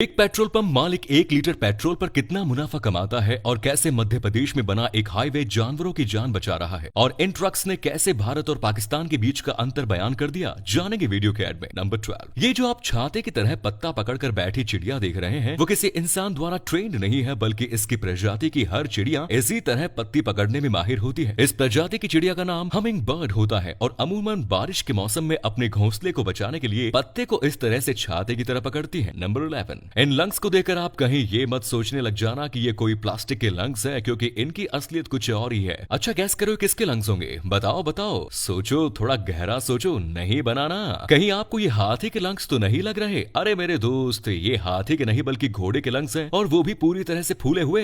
एक petrol pump मालिक 1 litre petrol पर कितना मुनाफा कमाता है और कैसे मध्य प्रदेश में बना एक हाईवे जानवरों की जान बचा रहा है और इन ट्रक्स ने कैसे भारत और पाकिस्तान के बीच का अंतर बयान कर दिया, जानेंगे वीडियो के एड में। नंबर 12। ये जो आप छाते की तरह पत्ता पकड़कर बैठी चिड़िया देख रहे हैं वो किसी इंसान द्वारा ट्रेंड नहीं है, बल्कि इसकी प्रजाति की हर चिड़िया इसी तरह पत्ती पकड़ने में माहिर होती है। इस प्रजाति की चिड़िया का नाम हमिंग बर्ड होता है और अमूमन बारिश के मौसम में अपने घोंसले को बचाने के लिए पत्ते को इस तरह से छाते की तरह पकड़ती है। नंबर 11। इन लंग्स को देखकर आप कहीं ये मत सोचने लग जाना कि ये कोई प्लास्टिक के लंग्स है, क्योंकि इनकी असलियत कुछ और ही है। अच्छा, गैस करो किसके लंग्स होंगे? बताओ बताओ, सोचो, थोड़ा गहरा सोचो, नहीं बनाना। कहीं आपको ये हाथी के लंग्स तो नहीं लग रहे? अरे मेरे दोस्त, ये हाथी के नहीं बल्कि घोड़े के लंग्स हैं, और वो भी पूरी तरह से फूले हुए।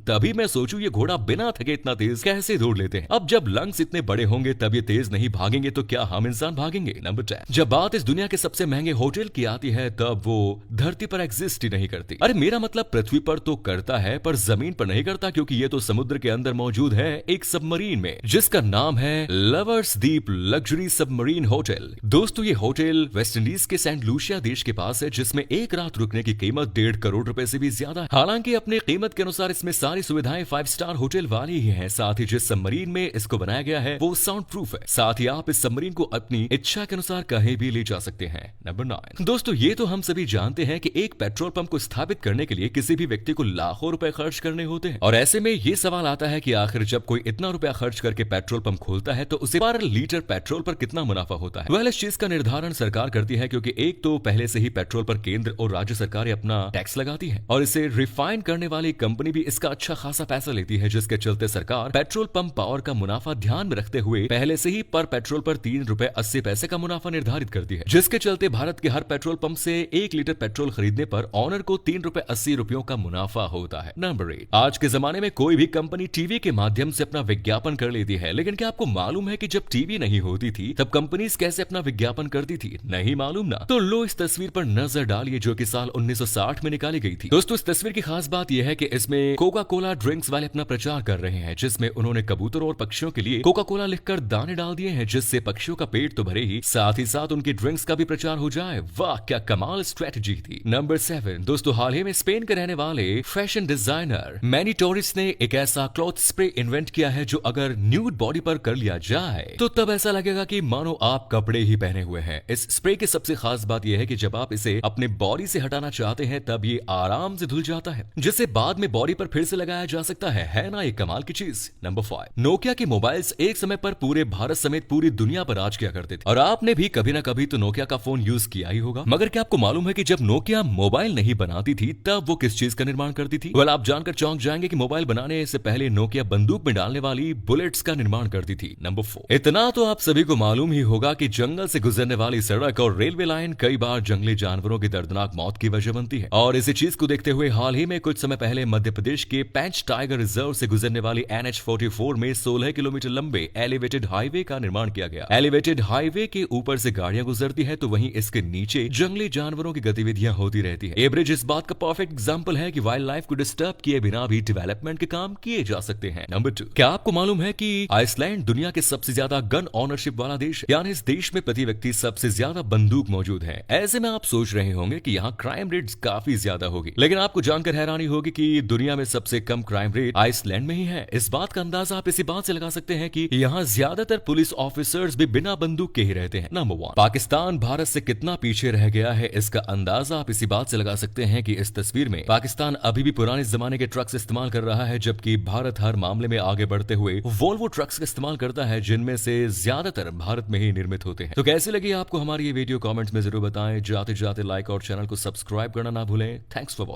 तभी मैं सोचूं ये घोड़ा बिना थके इतना तेज कैसे दौड़ लेते हैं। अब जब लंग्स इतने बड़े होंगे तब ये तेज नहीं भागेंगे तो क्या हम इंसान भागेंगे? नंबर 10। जब बात इस दुनिया के सबसे महंगे होटल की आती है तब वो धरती पर एग्जिस्ट ही नहीं करती। अरे मेरा मतलब पृथ्वी पर तो करता है पर जमीन पर नहीं करता, क्योंकि ये तो समुद्र के अंदर मौजूद है एक सबमरीन में, जिसका नाम है लवर्स द्वीप लग्जरी सबमरीन होटल। दोस्तों, ये होटल वेस्ट इंडीज के सेंट लूसिया देश के पास है, जिसमें एक रात रुकने की कीमत 1.5 करोड़ रुपए से भी ज्यादा है। हालांकि अपने कीमत के अनुसार इसमें सारी सुविधाएं 5 स्टार होटल वाली ही है। साथ ही जिस सबमरीन में इसको बनाया गया है वो साउंड प्रूफ है। साथ ही आप इस सबमरीन को अपनी इच्छा के अनुसार कहीं भी ले जा सकते हैं। नंबर 9। दोस्तों, ये तो हम सभी जानते हैं कि एक पेट्रोल पंप को स्थापित करने के लिए किसी भी व्यक्ति को लाखों रुपए खर्च करने होते हैं, और ऐसे में ये सवाल आता है कि आखिर जब कोई इतना रुपया खर्च करके पेट्रोल पंप खोलता है तो उसे पर लीटर पेट्रोल पर कितना मुनाफा होता है? इस चीज का निर्धारण सरकार करती है, क्योंकि एक तो पहले से ही पेट्रोल पर केंद्र और राज्य सरकारें अपना टैक्स लगाती है और इसे रिफाइन करने वाली कंपनी भी इसका अच्छा खासा पैसा लेती है, जिसके चलते सरकार पेट्रोल पंप पावर का मुनाफा ध्यान में रखते हुए पहले से ही पर पेट्रोल पर 3 रुपए 80 पैसे का मुनाफा निर्धारित करती है, जिसके चलते भारत के हर पेट्रोल पंप से 1 लीटर पेट्रोल खरीदने पर ऑनर को 3 रुपए 80 रुपयों का मुनाफा होता है। नंबर 8। आज के जमाने में कोई भी कंपनी टीवी के माध्यम से अपना विज्ञापन कर लेती है, लेकिन क्या आपको मालूम है कि जब टीवी नहीं होती थी तब कंपनीज कैसे अपना विज्ञापन करती थी? नहीं मालूम ना? तो लो इस तस्वीर पर नजर डालिए, जो कि साल 1960 में निकाली गई थी। दोस्तों, इस तस्वीर की खास बात यह है कि इसमें कोका कोला ड्रिंक्स वाले अपना प्रचार कर रहे हैं, जिसमें उन्होंने कबूतरों और पक्षियों के लिए कोका कोला लिखकर दाने डाल दिए हैं, जिससे पक्षियों का पेट तो भरे ही साथ उनकी ड्रिंक्स का भी प्रचार हो जाए। वाह, क्या कमाल स्ट्रेटजी थी। नंबर 7। दोस्तों, हाल ही में स्पेन के रहने वाले फैशन डिजाइनर मैनी टोरिस ने एक ऐसा क्लॉथ स्प्रे इन्वेंट किया है जो अगर न्यूड बॉडी पर कर लिया जाए तो तब ऐसा लगेगा कि मानो आप कपड़े ही पहने हुए हैं। इस स्प्रे की सबसे खास बात यह है कि जब आप इसे अपने बॉडी से हटाना चाहते हैं तब ये आराम से धुल जाता है, जिसे बाद में बॉडी पर फिर से लगाया जा सकता है ना? एक कमाल की चीज। नंबर 5। नोकिया के मोबाइल्स एक समय पर पूरे भारत समेत पूरी दुनिया पर राज किया करते थे, और आपने भी कभी ना कभी तो नोकिया का फोन यूज किया ही होगा। मगर क्या आपको मालूम है कि जब नोकिया मोबाइल नहीं बनाती थी तब वो किस चीज का निर्माण करती थी? आप जानकर चौंक जाएंगे कि मोबाइल बनाने से पहले नोकिया बंदूक में डालने वाली बुलेट्स का निर्माण करती थी। नंबर 4। इतना तो आप सभी को मालूम ही होगा कि जंगल से गुजरने वाली सड़क और रेलवे लाइन कई बार जंगली जानवरों की दर्दनाक मौत की वजह बनती है, और इसी चीज को देखते हुए हाल ही में कुछ समय पहले मध्य प्रदेश के पेंच टाइगर रिजर्व से गुजरने वाली NH-44 में 16 किलोमीटर लंबे एलिवेटेड हाईवे का निर्माण किया गया। एलिवेटेड हाईवे के ऊपर से गाड़ियां गुजरती है तो वहीं इसके नीचे जंगली जानवरों की गतिविधियां होती रहती है। ये ब्रिज इस बात का परफेक्ट एग्जांपल है कि वाइल्ड लाइफ को डिस्टर्ब किए बिना भी डेवलपमेंट के काम किए जा सकते हैं। नंबर 2। क्या आपको मालूम है कि आइसलैंड दुनिया के सबसे ज्यादा गन ऑनरशिप वाला देश, यानी इस देश में प्रति व्यक्ति सबसे ज्यादा बंदूक मौजूद है। ऐसे में आप सोच रहे होंगे कि यहाँ क्राइम रेट काफी ज्यादा होगी, लेकिन आपको जानकर हैरानी होगी कि दुनिया में सबसे कम क्राइम रेट आइसलैंड में ही है। इस बात का अंदाजा आप इसी बात से लगा सकते हैं कि यहाँ ज्यादातर पुलिस ऑफिसर्स भी बिना बंदूक के ही रहते हैं। नंबर 1। पाकिस्तान भारत से कितना पीछे रह गया है, इसका अंदाजा आप इसी बात से लगा सकते हैं कि इस तस्वीर में पाकिस्तान अभी भी पुराने जमाने के ट्रक्स इस्तेमाल कर रहा है, जबकि भारत हर मामले में आगे बढ़ते हुए वोल्वो ट्रक्स का इस्तेमाल करता है, जिनमें से ज्यादातर भारत में ही निर्मित होते हैं। तो कैसे लगी आपको हमारी ये वीडियो? कमेंट्स में जरूर बताएं। जाते जाते लाइक और चैनल को सब्सक्राइब करना ना भूलें। Thanks for watching.